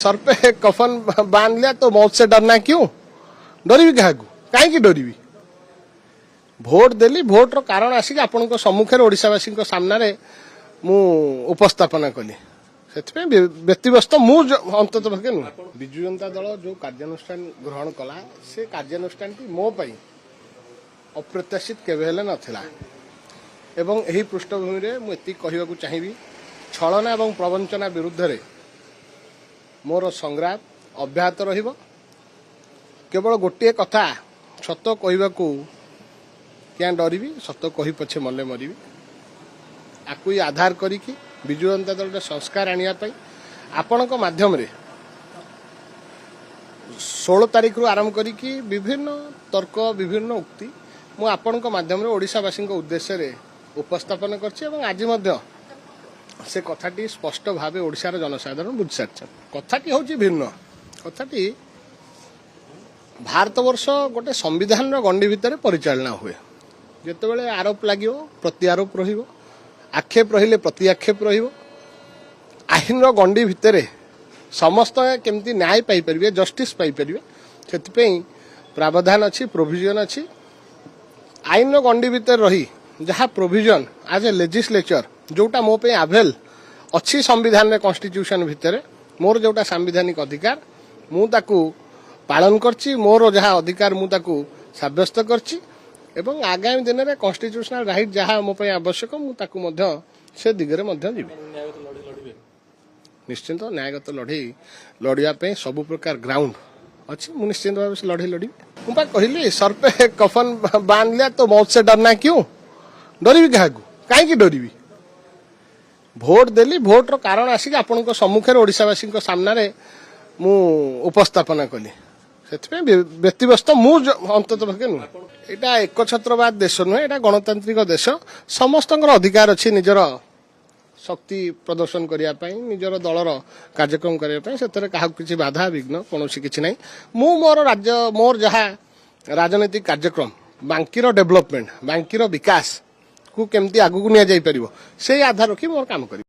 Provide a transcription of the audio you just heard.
Sir पे कफन बांध लिया तो मौत से डरना क्यों? डरबी क्या कहीं डरबी? भोट देली भोट रो कारण आसिक आपण सम्मुखें ओडिशावासी सामने मु उपस्थापन कली से व्यक्तिव्यस्त मु अंतत भागे नुह विजु जनता दल जो कार्यानुष्ठान ग्रहण कला से कार्यानुष्ठान मो पाई अप्रत्याशित केवे नथिला एवं यही पृष्ठभूमि रे मु एति कहबाकू चाहिबी छलना एवं प्रवंचना विरुद्ध रे मोर संग्राम अब्याहत रहिबो। केवल गोटे कथा सत कहबाकू क्या डरबी सत कही पछे मले मरबी आकु आधार करिकी विजु जनता दल संस्कार आनिया पई आपणक माध्यम रे 16 तारीख रु आरंभ करिकी विभिन्न तर्क विभिन्न उक्ति मु आपणक माध्यम रे ओडिशावासी उद्देश्य रे उपस्थापन करछि एवं आज मध्य से कथाटी स्पष्ट भाव ओडिशार जनसाधारण बुझी सारी कथाटी हूँ भिन्न कथाटी भारतवर्ष गोटे संविधान गंडी भितर परिचालना हुए जिते आरोप लगे प्रत्यारोप आक्षेप रहिले प्रति आक्षेप आईन गंडी भितर समस्त केमती न्याय पाइपर जस्टिस पाइपर से प्रावधान अच्छी प्रोविजन अच्छी आईन गंडी भितर रही जहाँ प्रोविजन आज ए लेजिस्लेचर जोटा मो पे आवेल अच्छी संविधान में कॉन्स्टिट्यूशन भितर मोर जोटा संवैधानिक अधिकार मु ताकू पालन करची मोर जहाँ अधिकार मु ताकू साब्यस्त करची एवं आगामी दिन में कॉन्स्टिट्यूशनल राइट जहाँ मो पे आवश्यक मु ताकू मध्य से दिगरे मध्य जीवी निश्चिंत न्यायगत लड़े लड़िया पे सब प्रकार ग्राउंड अच्छी मु निश्चिंत भाव से लड़े लड़ी मुझे कहली सर पे कफन बांध लिया तो मौत से डरना क्यों? डरबी क्या कहीं डरबी? भोट देली भोट रो कारण आसिक आपण सम्मुखें ओडिशावासी सामने मु उपस्थापन कली से व्यक्तिव्यस्त मु अंतत भागे नुह यहाँ एक छत्रवाद देश नुहे यहाँ गणतांत्रिक देश समस्त अधिकार अच्छी निजर शक्ति प्रदर्शन करने निजर दलर कार्यक्रम करने से क्या बाधा विघ्न कौन किसी ना मु मोर राज्य मोर जहाँ राजनैतिक कार्यक्रम बांकीर डेभलपमेंट बांकीर विकास को केमती आगू नि जाई परिबो से आधार रखी मोर काम करी।